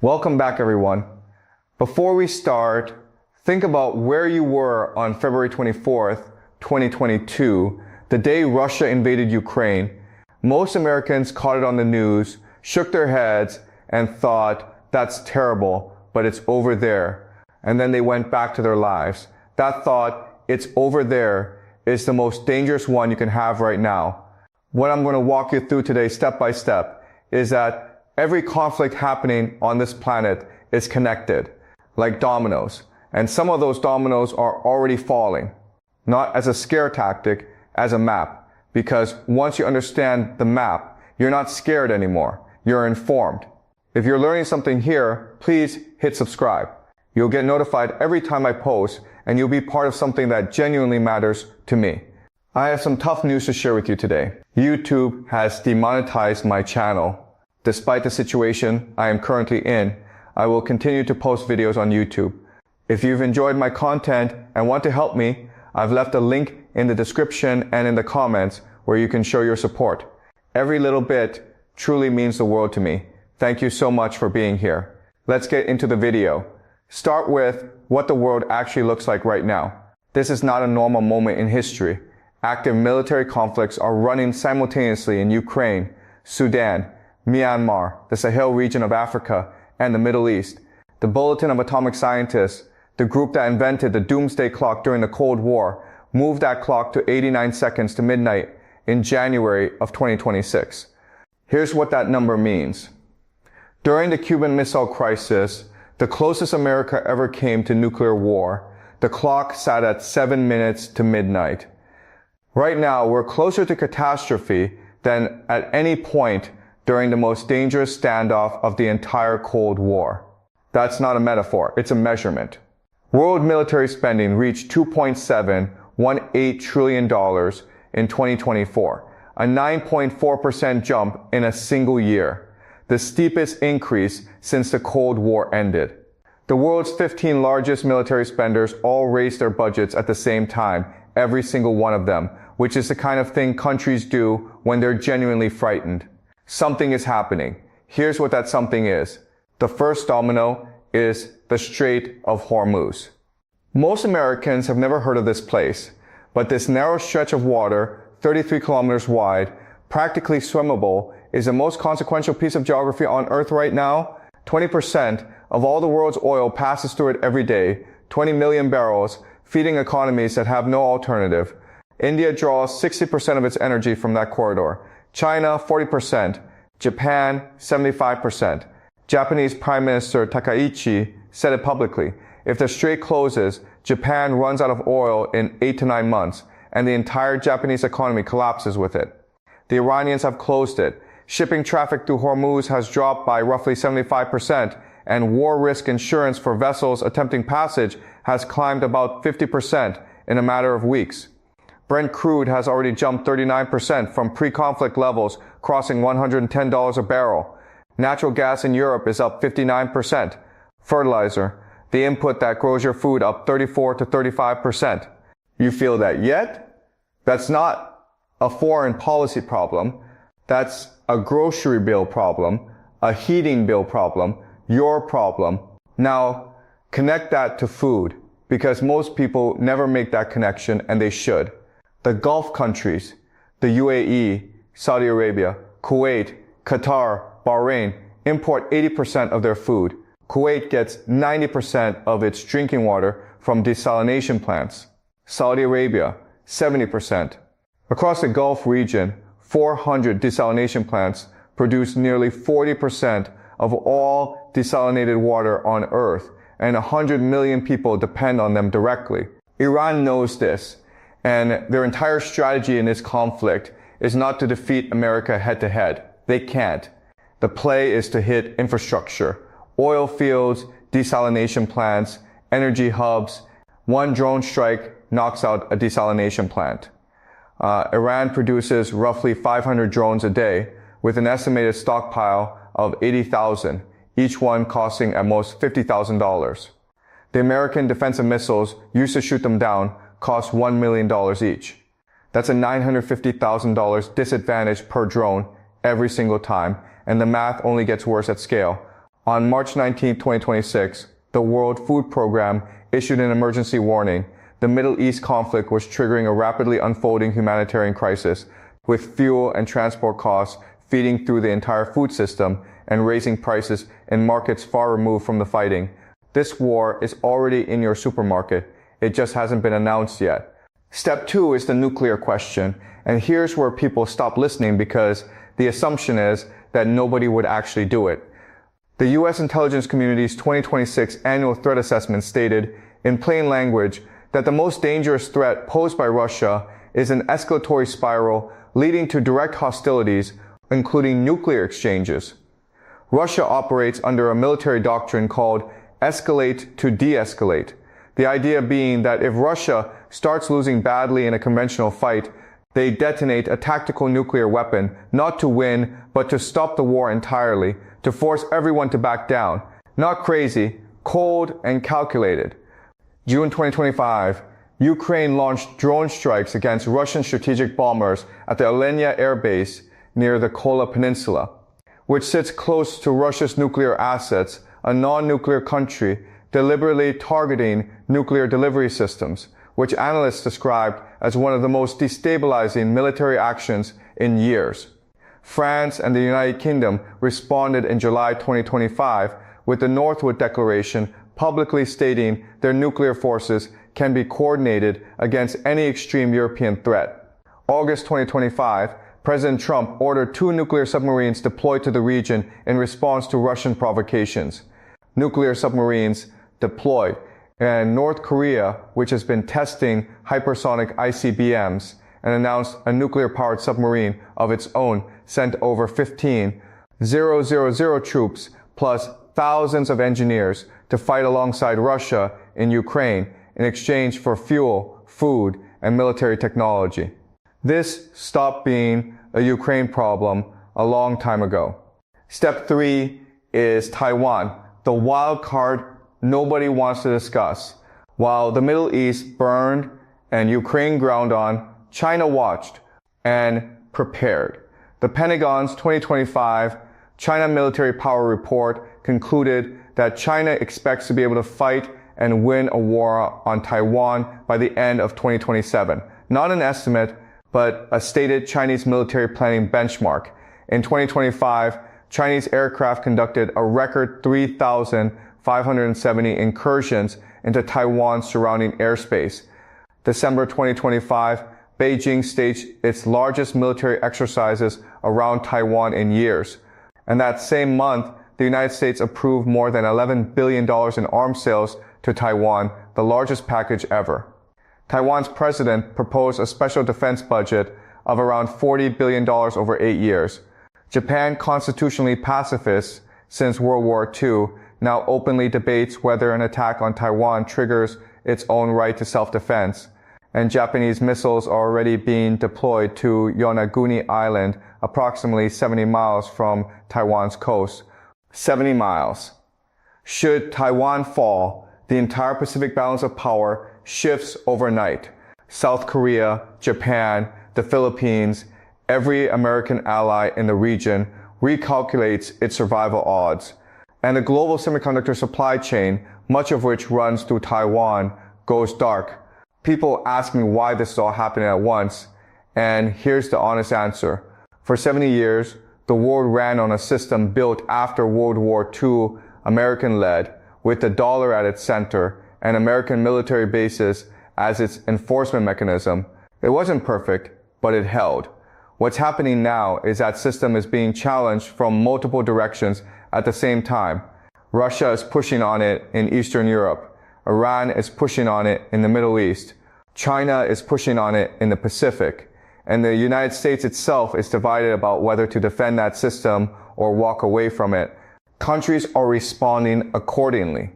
Welcome back, everyone. Before we start, think about where you were on February 24th, 2022, the day Russia invaded Ukraine. Most Americans caught it on the news, shook their heads, and thought, that's terrible, but it's over there. And then they went back to their lives. That thought, it's over there, is the most dangerous one you can have right now. What I'm going to walk you through today, step by step, is that every conflict happening on this planet is connected, like dominoes. And some of those dominoes are already falling, not as a scare tactic, as a map. Because once you understand the map, you're not scared anymore. You're informed. If you're learning something here, please hit subscribe. You'll get notified every time I post, and you'll be part of something that genuinely matters to me. I have some tough news to share with you today. YouTube has demonetized my channel. Despite the situation I am currently in, I will continue to post videos on YouTube. If you've enjoyed my content and want to help me, I've left a link in the description and in the comments where you can show your support. Every little bit truly means the world to me. Thank you so much for being here. Let's get into the video. Start with what the world actually looks like right now. This is not a normal moment in history. Active military conflicts are running simultaneously in Ukraine, Sudan, Myanmar, the Sahel region of Africa, and the Middle East. The Bulletin of Atomic Scientists, the group that invented the doomsday clock during the Cold War, moved that clock to 89 seconds to midnight in January of 2026. Here's what that number means. During the Cuban Missile Crisis, the closest America ever came to nuclear war, the clock sat at 7 minutes to midnight. Right now, we're closer to catastrophe than at any point during the most dangerous standoff of the entire Cold War. That's not a metaphor, it's a measurement. World military spending reached $2.718 trillion in 2024, a 9.4% jump in a single year, the steepest increase since the Cold War ended. The world's 15 largest military spenders all raised their budgets at the same time, every single one of them, which is the kind of thing countries do when they're genuinely frightened. Something is happening. Here's what that something is. The first domino is the Strait of Hormuz. Most Americans have never heard of this place, but this narrow stretch of water, 33 kilometers wide, practically swimmable, is the most consequential piece of geography on Earth right now. 20% of all the world's oil passes through it every day, 20 million barrels, feeding economies that have no alternative. India draws 60% of its energy from that corridor. China, 40%. Japan, 75%. Japanese Prime Minister Takaichi said it publicly. If the strait closes, Japan runs out of oil in 8 to 9 months, and the entire Japanese economy collapses with it. The Iranians have closed it. Shipping traffic through Hormuz has dropped by roughly 75%, and war risk insurance for vessels attempting passage has climbed about 50% in a matter of weeks. Brent crude has already jumped 39% from pre-conflict levels, crossing $110 a barrel. Natural gas in Europe is up 59%. Fertilizer, the input that grows your food, up 34 to 35%. You feel that yet? That's not a foreign policy problem. That's a grocery bill problem, a heating bill problem, your problem. Now, connect that to food, because most people never make that connection, and they should. The Gulf countries, the UAE, Saudi Arabia, Kuwait, Qatar, Bahrain, import 80% of their food. Kuwait gets 90% of its drinking water from desalination plants. Saudi Arabia, 70%. Across the Gulf region, 400 desalination plants produce nearly 40% of all desalinated water on Earth, and 100 million people depend on them directly. Iran knows this, and their entire strategy in this conflict is not to defeat America head-to-head. They can't. The play is to hit infrastructure, oil fields, desalination plants, energy hubs. One drone strike knocks out a desalination plant. Iran produces roughly 500 drones a day, with an estimated stockpile of 80,000, each one costing at most $50,000. The American defensive missiles used to shoot them down cost $1 million each. That's a $950,000 disadvantage per drone every single time, and the math only gets worse at scale. On March 19, 2026, the World Food Program issued an emergency warning. The Middle East conflict was triggering a rapidly unfolding humanitarian crisis, with fuel and transport costs feeding through the entire food system and raising prices in markets far removed from the fighting. This war is already in your supermarket. It just hasn't been announced yet. Step 2 is the nuclear question. And here's where people stop listening because the assumption is that nobody would actually do it. The U.S. intelligence community's 2026 annual threat assessment stated, in plain language, that the most dangerous threat posed by Russia is an escalatory spiral leading to direct hostilities, including nuclear exchanges. Russia operates under a military doctrine called escalate to de-escalate. The idea being that if Russia starts losing badly in a conventional fight, they detonate a tactical nuclear weapon, not to win, but to stop the war entirely, to force everyone to back down. Not crazy, cold and calculated. June 2025, Ukraine launched drone strikes against Russian strategic bombers at the Alenia Air Base near the Kola Peninsula, which sits close to Russia's nuclear assets, a non-nuclear country deliberately targeting nuclear delivery systems, which analysts described as one of the most destabilizing military actions in years. France and the United Kingdom responded in July 2025 with the Northwood Declaration publicly stating their nuclear forces can be coordinated against any extreme European threat. August 2025, President Trump ordered 2 nuclear submarines deployed to the region in response to Russian provocations. Nuclear submarines deployed, and North Korea, which has been testing hypersonic ICBMs and announced a nuclear-powered submarine of its own, sent over 15 000 troops plus thousands of engineers to fight alongside Russia in Ukraine in exchange for fuel, food, and military technology. This stopped being a Ukraine problem a long time ago. Step 3 is Taiwan, the wild card nobody wants to discuss. While the Middle East burned and Ukraine ground on, China watched and prepared. The Pentagon's 2025 China Military Power Report concluded that China expects to be able to fight and win a war on Taiwan by the end of 2027. Not an estimate, but a stated Chinese military planning benchmark. In 2025, Chinese aircraft conducted a record 3,570 incursions into Taiwan's surrounding airspace. December 2025, Beijing staged its largest military exercises around Taiwan in years. And that same month, the United States approved more than $11 billion in arms sales to Taiwan, the largest package ever. Taiwan's president proposed a special defense budget of around $40 billion over 8 years. Japan, constitutionally pacifist since World War II, now openly debates whether an attack on Taiwan triggers its own right to self-defense. And Japanese missiles are already being deployed to Yonaguni Island, approximately 70 miles from Taiwan's coast. 70 miles. Should Taiwan fall, the entire Pacific balance of power shifts overnight. South Korea, Japan, the Philippines, every American ally in the region recalculates its survival odds. And the global semiconductor supply chain, much of which runs through Taiwan, goes dark. People ask me why this is all happening at once, and here's the honest answer. For 70 years, the world ran on a system built after World War II, American-led, with the dollar at its center and American military bases as its enforcement mechanism. It wasn't perfect, but it held. What's happening now is that system is being challenged from multiple directions at the same time. Russia is pushing on it in Eastern Europe. Iran is pushing on it in the Middle East. China is pushing on it in the Pacific. And the United States itself is divided about whether to defend that system or walk away from it. Countries are responding accordingly.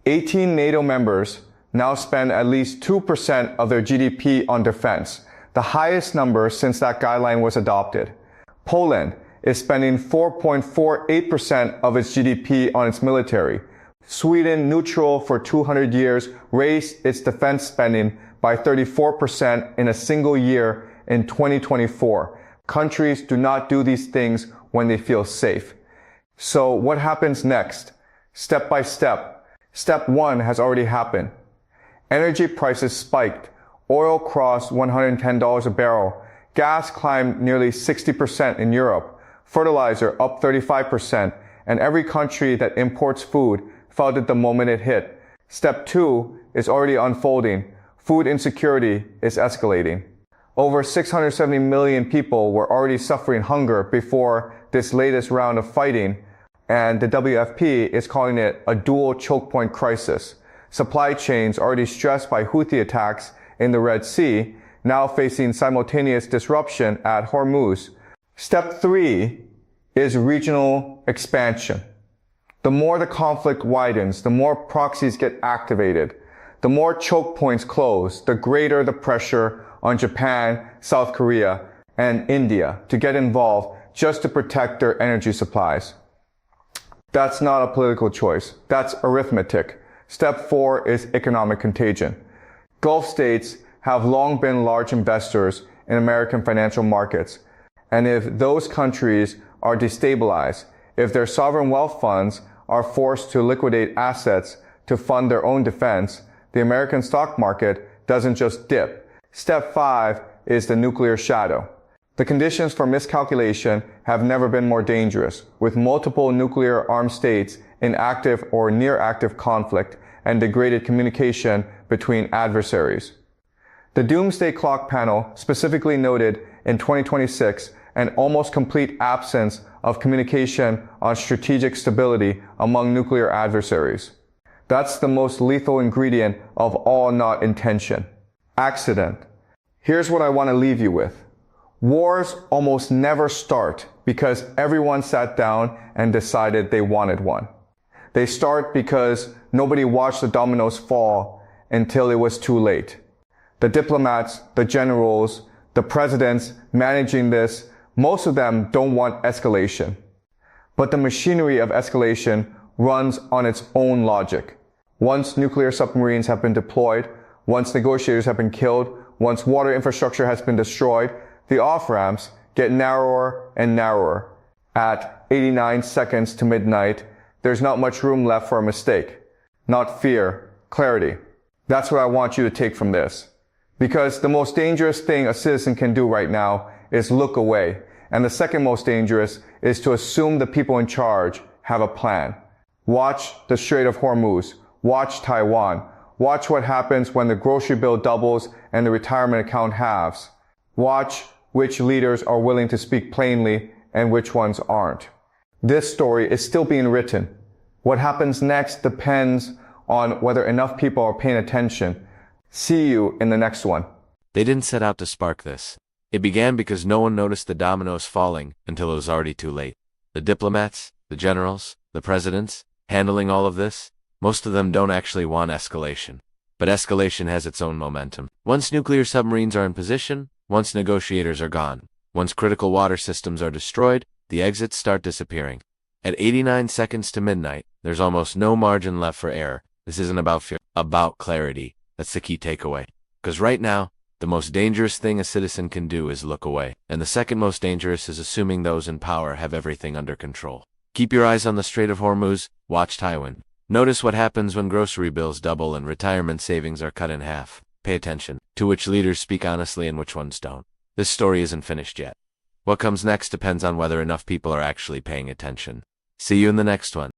18 NATO members now spend at least 2% of their GDP on defense, the highest number since that guideline was adopted. Poland is spending 4.48% of its GDP on its military. Sweden, neutral for 200 years, raised its defense spending by 34% in a single year in 2024. Countries do not do these things when they feel safe. So what happens next? Step by step. Step 1 has already happened. Energy prices spiked. Oil crossed $110 a barrel. Gas climbed nearly 60% in Europe. Fertilizer up 35%. And every country that imports food felt it the moment it hit. Step 2 is already unfolding. Food insecurity is escalating. Over 670 million people were already suffering hunger before this latest round of fighting, and the WFP is calling it a dual choke point crisis. Supply chains already stressed by Houthi attacks in the Red Sea, now facing simultaneous disruption at Hormuz. Step 3 is regional expansion. The more the conflict widens, the more proxies get activated. The more choke points close, the greater the pressure on Japan, South Korea, and India to get involved just to protect their energy supplies. That's not a political choice. That's arithmetic. Step 4 is economic contagion. Gulf states have long been large investors in American financial markets. And if those countries are destabilized, if their sovereign wealth funds are forced to liquidate assets to fund their own defense, the American stock market doesn't just dip. Step 5 is the nuclear shadow. The conditions for miscalculation have never been more dangerous, with multiple nuclear armed states in active or near active conflict and degraded communication between adversaries. The Doomsday Clock panel specifically noted in 2026 an almost complete absence of communication on strategic stability among nuclear adversaries. That's the most lethal ingredient of all not intention. Accident. Here's what I want to leave you with. Wars almost never start because everyone sat down and decided they wanted one. They start because nobody watched the dominoes fall until it was too late. The diplomats, the generals, the presidents managing this, most of them don't want escalation. But the machinery of escalation runs on its own logic. Once nuclear submarines have been deployed, once negotiators have been killed, once water infrastructure has been destroyed, the off-ramps get narrower and narrower. At 89 seconds to midnight, there's not much room left for a mistake. Not fear, clarity. That's what I want you to take from this. Because the most dangerous thing a citizen can do right now is look away. And the second most dangerous is to assume the people in charge have a plan. Watch the Strait of Hormuz. Watch Taiwan. Watch what happens when the grocery bill doubles and the retirement account halves. Watch which leaders are willing to speak plainly and which ones aren't. This story is still being written. What happens next depends on whether enough people are paying attention. See you in the next one. They didn't set out to spark this. It began because no one noticed the dominoes falling until it was already too late. The diplomats, the generals, the presidents, handling all of this, most of them don't actually want escalation. But escalation has its own momentum. Once nuclear submarines are in position, once negotiators are gone, once critical water systems are destroyed, the exits start disappearing. At 89 seconds to midnight, there's almost no margin left for error. This isn't about fear, about clarity. That's the key takeaway. Because right now, the most dangerous thing a citizen can do is look away. And the second most dangerous is assuming those in power have everything under control. Keep your eyes on the Strait of Hormuz, watch Taiwan. Notice what happens when grocery bills double and retirement savings are cut in half. Pay attention to which leaders speak honestly and which ones don't. This story isn't finished yet. What comes next depends on whether enough people are actually paying attention. See you in the next one.